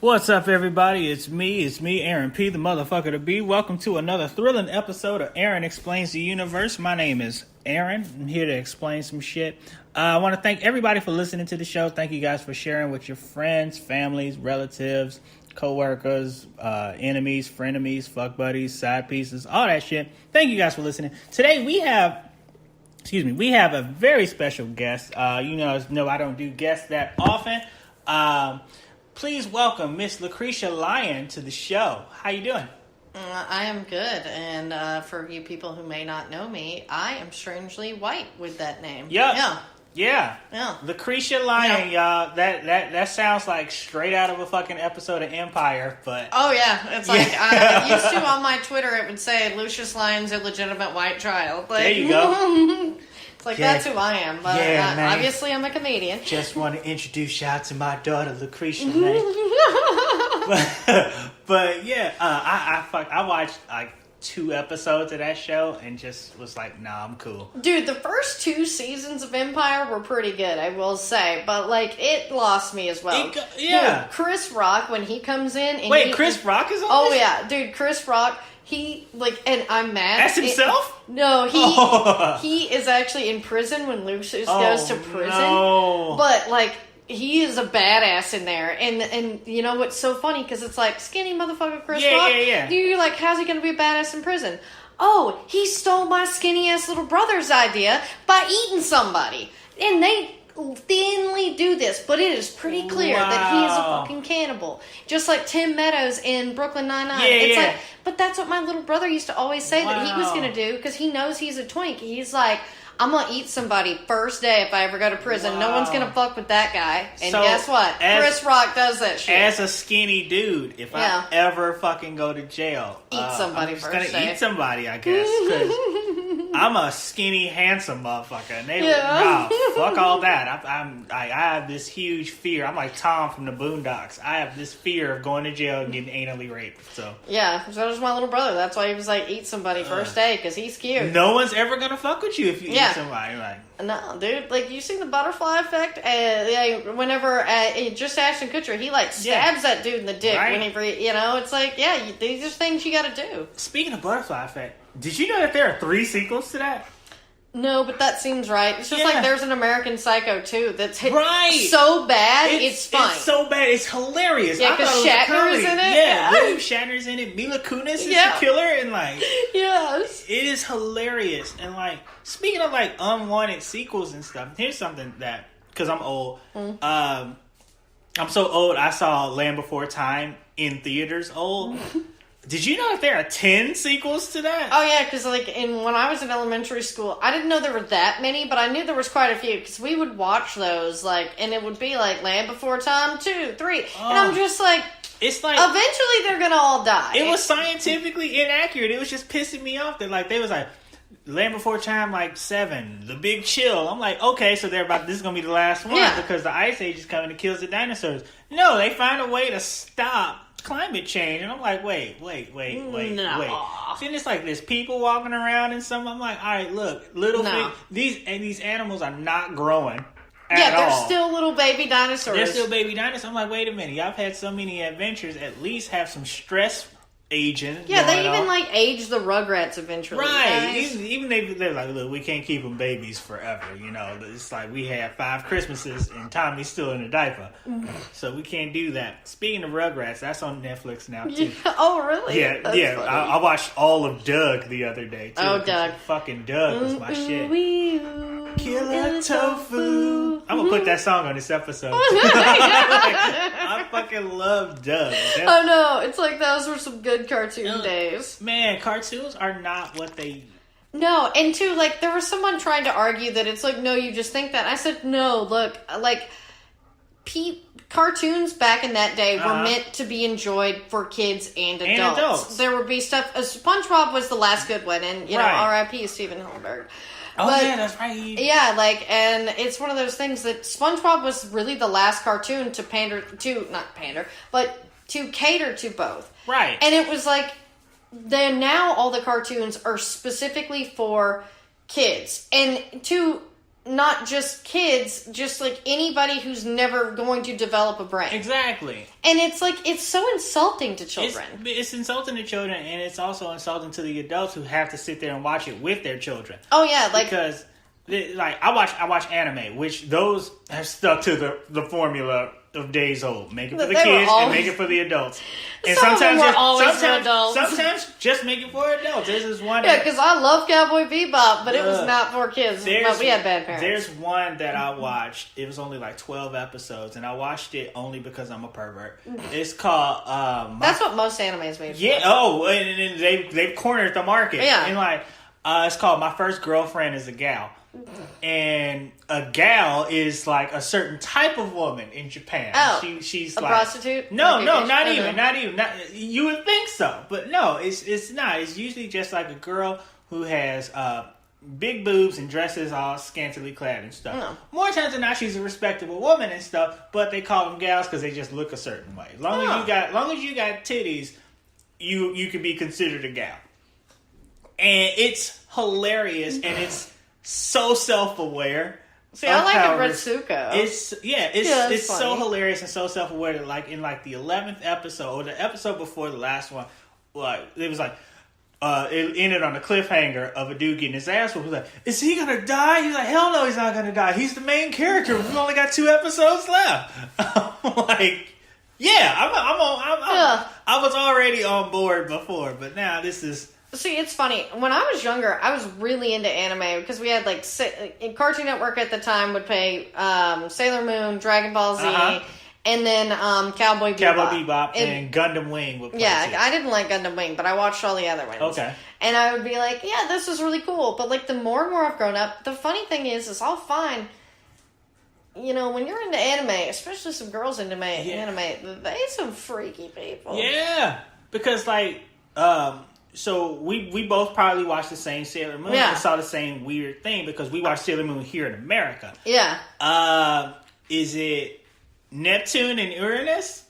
What's up, everybody? It's me, Aaron P, the motherfucker to be. Welcome to another thrilling episode of Aaron Explains the Universe. My name is Aaron. I'm here to explain some shit. I want to thank everybody for listening to the show. Thank you guys for sharing with your friends, families, relatives, co-workers, enemies, frenemies, fuck buddies, side pieces, all that shit. Thank you guys for listening. Today we have a very special guest. You know I don't do guests that often. Please welcome Miss Lacretia Lyon to the show. How you doing? I am good, and for you people who may not know me, I am strangely white with that name. Yeah. Yeah. Lacretia Lyon, y'all. That sounds like straight out of a fucking episode of Empire, but... Oh, yeah. It's like, I used to on my Twitter, it would say, Lucius Lyon's illegitimate white child. Like, there you go. It's like, that's who I am, but obviously I'm a comedian. Just want to introduce y'all to my daughter, Lacretia, man. but yeah, I watched like 2 episodes of that show and just was like, nah, I'm cool. Dude, the first 2 seasons of Empire were pretty good, I will say, but like, it lost me as well. Dude, Chris Rock, when he comes in... And Chris Rock is on Oh, this? yeah. Dude, Chris Rock... and I'm mad. That's himself? He is actually in prison when Lucius goes to prison. No. But, like, he is a badass in there. And you know what's so funny? Because it's like, skinny motherfucker Chris Rock. Yeah. You're like, how's he going to be a badass in prison? Oh, he stole my skinny-ass little brother's idea by eating somebody. And they thinly do this, but it is pretty clear that he is a fucking cannibal. Just like Tim Meadows in Brooklyn Nine-Nine. Like, but that's what my little brother used to always say that he was going to do, because he knows he's a twink. He's like, I'm going to eat somebody first day if I ever go to prison. No one's going to fuck with that guy. And so guess what? Chris Rock does that shit. As a skinny dude, if I ever fucking go to jail, eat somebody I'm first just day. Eat somebody, I guess, because I'm a skinny, handsome motherfucker. And fuck all that. I have this huge fear. I'm like Tom from the Boondocks. I have this fear of going to jail and getting anally raped. So so does my little brother. That's why he was like, eat somebody first day, because he's cute. No one's ever going to fuck with you if you eat somebody. Like, no, dude. Like, you seen the butterfly effect? Whenever just Ashton Kutcher, he like stabs that dude in the dick whenever it's like, these are things you got to do. Speaking of butterfly effect, did you know that there are 3 sequels to that? No, but that seems right. It's just like there's an American Psycho 2 that's hit so bad, it's fine. It's so bad, it's hilarious. Yeah, because Shatner is in it. Yeah, William Shatner's in it. Mila Kunis is the killer, and like, yes, it is hilarious. And like, speaking of like unwanted sequels and stuff, here's something that, because I'm old, I'm so old. I saw Land Before Time in theaters. Did you know that there are 10 sequels to that? Oh, yeah, because like when I was in elementary school, I didn't know there were that many, but I knew there was quite a few, because we would watch those, like, and it would be like Land Before Time 2, 3, and I'm just like, it's like, eventually they're gonna all die. It was scientifically inaccurate. It was just pissing me off that like they was like, Land Before Time like 7, The Big Chill. I'm like, okay, so this is gonna be the last one because the Ice Age is coming and kills the dinosaurs. No, they find a way to stop climate change, and I'm like, wait. See, it's like there's people walking around and something. I'm like, all right, look, these animals are not growing at all. They're still little baby dinosaurs. They're still baby dinosaurs. I'm like, wait a minute, y'all have had so many adventures. At least have some stress aging. Yeah, they even like age the Rugrats eventually. Right. Even they're like, look, we can't keep them babies forever. You know, it's like we had 5 Christmases and Tommy's still in a diaper, so we can't do that. Speaking of Rugrats, that's on Netflix now too. Oh, really? Yeah, I watched all of Doug the other day too. Oh, Doug! Fucking Doug was my shit. Killer tofu. I'm gonna put that song on this episode. I fucking love Doug. Oh no, it's like those were some good cartoon days. Man, cartoons are not what they... No, and too, like, there was someone trying to argue that it's like, no, you just think that. I said, no, look, like, cartoons back in that day were meant to be enjoyed for kids and adults. There would be stuff... SpongeBob was the last good one, and, know, R.I.P. Stephen Hillenburg. That's right. Yeah, like, and it's one of those things that SpongeBob was really the last cartoon to to cater to both. Right. And it was like, now all the cartoons are specifically for kids. And not just kids, just like anybody who's never going to develop a brain. Exactly. And it's like, it's so insulting to children. It's insulting to children, and it's also insulting to the adults who have to sit there and watch it with their children. Oh yeah, like because like I watch anime, which those have stuck to the formula of days old. Make it for the kids and make it for the adults. And sometimes just make it for adults. This is one. Yeah, because I love Cowboy Bebop, but it was not for kids. But we had bad parents. There's one that I watched. It was only like 12 episodes, and I watched it only because I'm a pervert. It's called. That's what most animes made. Yeah. Oh, and they've cornered the market. Yeah. And like, it's called My First Girlfriend Is a Gal. And a gal is like a certain type of woman in Japan. Oh, she's a like prostitute? No, not even. You would think so, but no, it's not. It's usually just like a girl who has big boobs and dresses all scantily clad and stuff. No. More times than not, she's a respectable woman and stuff. But they call them gals because they just look a certain way. Long as you got titties, you can be considered a gal. And it's hilarious, and it's so self-aware. See, I like Ritsuko. It's so hilarious and so self-aware that like in like the 11th episode or the episode before the last one, like it was like it ended on a cliffhanger of a dude getting his ass whooped. He was like, is he gonna die? He's like, hell no, he's not gonna die. He's the main character. We've only got 2 episodes left. I'm like, yeah, I was already on board before, but now this is. See, it's funny. When I was younger, I was really into anime because we had like Cartoon Network at the time would pay Sailor Moon, Dragon Ball Z, and then Cowboy Bebop and Gundam Wing would play too. I didn't like Gundam Wing, but I watched all the other ones. Okay. And I would be like, yeah, this is really cool. But like the more and more I've grown up, the funny thing is all fine. You know, when you're into anime, especially some girls into anime, they some freaky people. Yeah, because like so we both probably watched the same Sailor Moon and saw the same weird thing because we watched Sailor Moon here in America. Yeah. Is it Neptune and Uranus?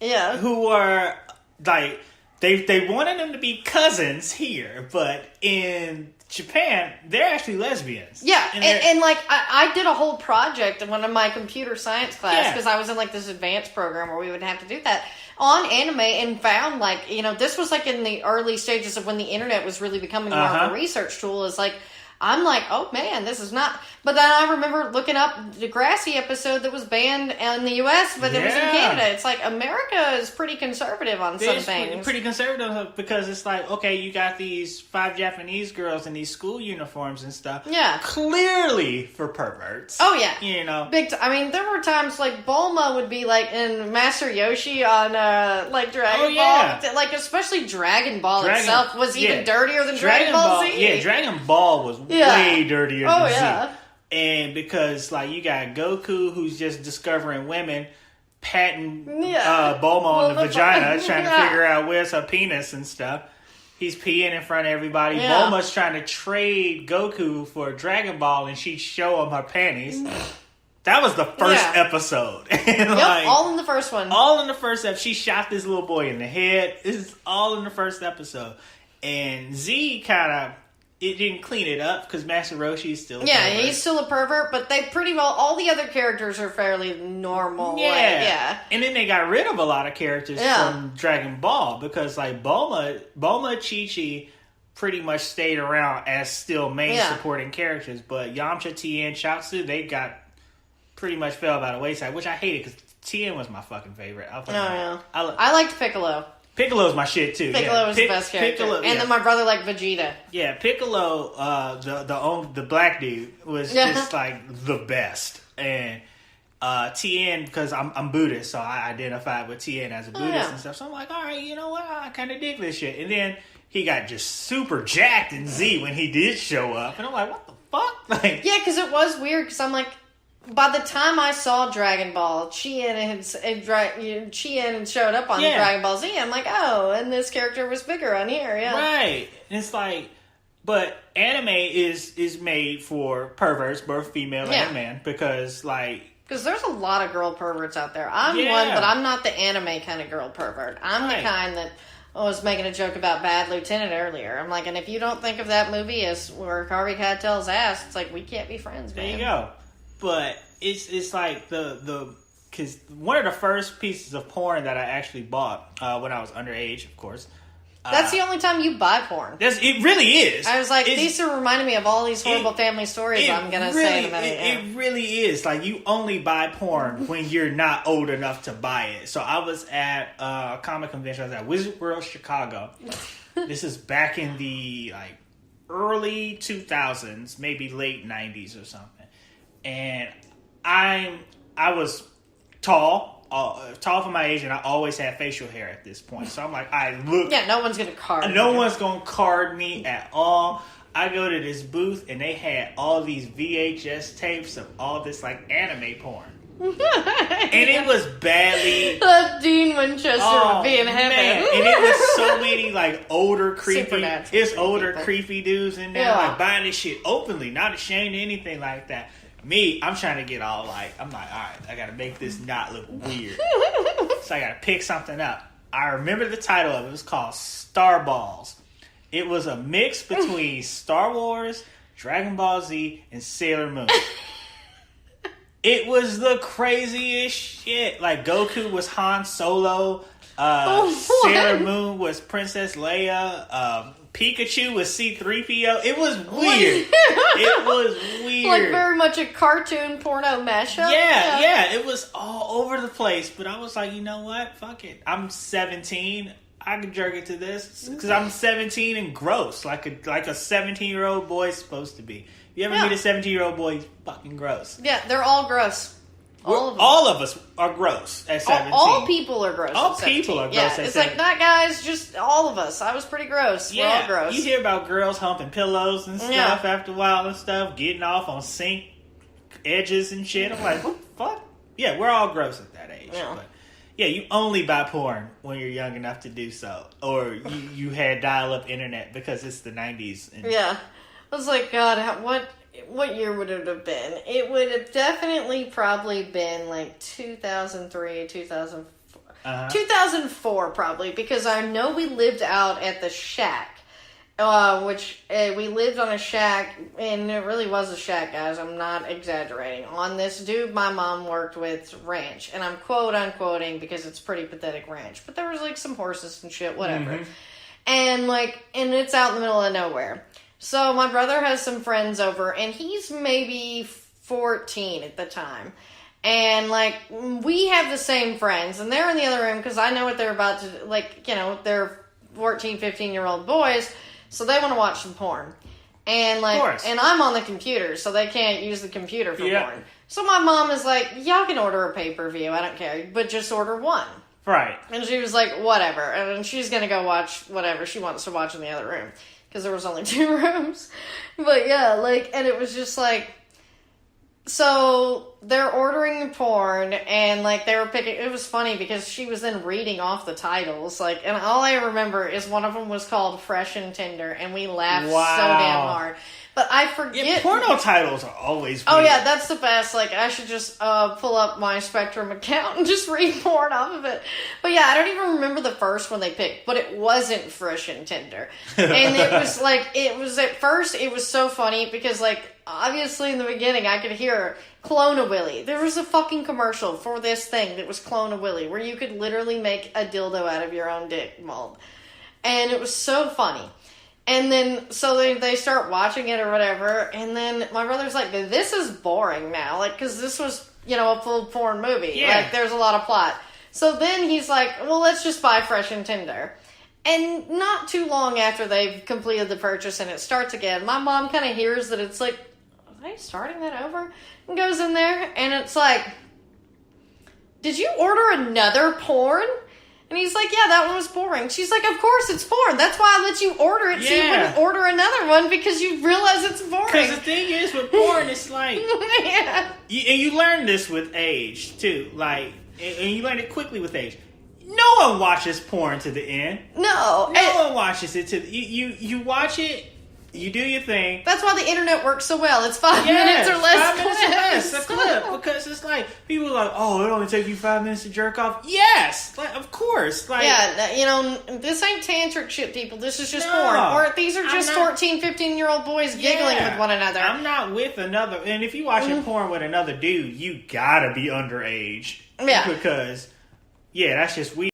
Yeah. Who are like they wanted them to be cousins here, but in Japan they're actually lesbians. Yeah, and like I did a whole project in one of my computer science class because I was in like this advanced program where we would have to do that on anime and found like, you know, this was like in the early stages of when the internet was really becoming more of a research tool. Is like, I'm like, oh man, this is not. But then I remember looking up the Degrassi episode that was banned in the U.S., but it was in Canada. It's like America is pretty conservative on some things. Pretty conservative because it's like, okay, you got these 5 Japanese girls in these school uniforms and stuff. Yeah, clearly for perverts. Oh yeah, you know, I mean, there were times like Bulma would be like in Master Yoshi on like Dragon Ball, like especially Dragon Ball itself was even dirtier than Dragon Ball Z. Yeah, Dragon Ball was way dirtier than Z. And because, like, you got Goku, who's just discovering women, patting Bulma on the vagina, trying to figure out where's her penis and stuff. He's peeing in front of everybody. Yeah. Bulma's trying to trade Goku for Dragon Ball, and she show him her panties. That was the first episode. And all in the first one. All in the first episode. She shot this little boy in the head. This is all in the first episode. And Z kind of... It didn't clean it up because Master Roshi is still a pervert. He's still a pervert, but they pretty well, all the other characters are fairly normal. Yeah. And then they got rid of a lot of characters from Dragon Ball because like Bulma, Chi-Chi pretty much stayed around as still main supporting characters, but Yamcha, Tien, Chiaotzu, they got pretty much fell by the wayside, which I hated because Tien was my fucking favorite. I liked Piccolo. Piccolo's my shit too. Piccolo was the best character, and then my brother liked Vegeta. Yeah, Piccolo, the black dude was just like the best, and Tien because I'm Buddhist, so I identified with Tien as a Buddhist and stuff. So I'm like, all right, you know what? I kind of dig this shit. And then he got just super jacked in Z when he did show up, and I'm like, what the fuck? Like, yeah, because it was weird. Because I'm like. By the time I saw Dragon Ball, Chien showed up on Dragon Ball Z. I'm like, oh, and this character was bigger on here, Right. And it's like, but anime is made for perverts, both female and man, because like... Because there's a lot of girl perverts out there. I'm one, but I'm not the anime kind of girl pervert. I'm the kind that... I was making a joke about Bad Lieutenant earlier. I'm like, and if you don't think of that movie as where Harvey Keitel's ass, it's like, we can't be friends, man. There you go. But it's like because one of the first pieces of porn that I actually bought when I was underage, of course. That's the only time you buy porn. It really is. I was like, these are reminding me of all these horrible family stories I'm going to say in a minute. It really is. Like, you only buy porn when you're not old enough to buy it. So I was at a comic convention. I was at Wizard World Chicago. This is back in the like early 2000s, maybe late 90s or something. And I was tall for my age, and I always had facial hair at this point. So I'm like, yeah, no one's gonna card. No one's gonna card me at all. I go to this booth, and they had all these VHS tapes of all this like anime porn, and it was badly. Dean Winchester would be in heaven, man. And it was so many like older creepy dudes in there, like buying this shit openly, not ashamed of anything like that. Me, I'm trying to get all like, I'm like, all right, I gotta make this not look weird. So I gotta pick something up. I remember the title of it. It was called Star Balls. It was a mix between Star Wars, Dragon Ball Z, and Sailor Moon. It was the craziest shit. Like, Goku was Han Solo. Sailor Moon was Princess Leia. Pikachu was C-3PO. It was weird. It was weird. Like, very much a cartoon porno mashup. Yeah. It was all over the place. But I was like, you know what? Fuck it. I'm 17. I can jerk it to this. Because I'm 17 and gross. Like a 17-year-old boy's supposed to be. If you ever meet a 17-year-old boy, he's fucking gross. Yeah, they're all gross. All of us are gross at 17. All people are gross. All people are gross at 17. It's like, not guys, just all of us. I was pretty gross. We're all gross. You hear about girls humping pillows and stuff after a while and stuff, getting off on sink edges and shit. I'm like, what the fuck? Yeah, we're all gross at that age. Yeah. But yeah, you only buy porn when you're young enough to do so. Or you had dial-up internet because it's the 90s. Yeah. I was like, God, what year would it have been? It would have definitely probably been like 2003, 2004. 2004 probably, because I know we lived out at the shack, which we lived on a shack, and it really was a shack, guys. I'm not exaggerating. On this dude my mom worked with ranch, and I'm quote-unquoting because it's pretty pathetic ranch, but there was like some horses and shit, whatever. And it's out in the middle of nowhere. So my brother has some friends over, and he's maybe 14 at the time. And, like, we have the same friends, and they're in the other room because I know what they're about to, like, you know, they're 14, 15-year-old boys, so they want to watch some porn. And, like, and I'm on the computer, so they can't use the computer for porn. So my mom is like, y'all can order a pay-per-view, I don't care, but just order one. Right. And she was like, whatever. And she's going to go watch whatever she wants to watch in the other room. Because there was only 2 rooms. But yeah, like, and it was just like, so they're ordering the porn, and like they were picking, it was funny because she was then reading off the titles, like, and all I remember is one of them was called Fresh and Tender, and we laughed so damn hard. But I forget. Yeah, porno titles are always weird. Oh yeah, that's the best. Like, I should just pull up my Spectrum account and just read porn off of it. But yeah, I don't even remember the first one they picked, but it wasn't Fresh and Tender. And it was like, it was at first, it was so funny because, like, obviously in the beginning I could hear Clone-A-Willy. There was a fucking commercial for this thing that was Clone-A-Willy where you could literally make a dildo out of your own dick mold. And it was so funny. And then, so they start watching it or whatever, and then my brother's like, this is boring now, like, because this was, you know, a full porn movie. Yeah. Like, there's a lot of plot. So then he's like, well, let's just buy Fresh and Tender. And not too long after they've completed the purchase and it starts again, my mom kind of hears that it's like, are they starting that over? And goes in there, and it's like, did you order another porn? And he's like, yeah, that one was boring. She's like, of course it's porn. That's why I let you order it, so you wouldn't order another one because you realize it's boring. Because the thing is, with porn, it's like... and you learn this with age, too. Like, and you learn it quickly with age. No one watches porn to the end. No one watches it to the... You watch it, You do your thing. That's why the internet works so well. It's 5 minutes or less. 5 minutes or less. A clip. Because it's like, people are like, oh, it only take you 5 minutes to jerk off. Yes! Like, of course. Like, yeah, this ain't tantric shit, people. This is just porn. Or these are just 14, 15-year-old boys giggling with one another. I'm not with another. And if you watching porn with another dude, you gotta be underage. Yeah. Because, that's just weird.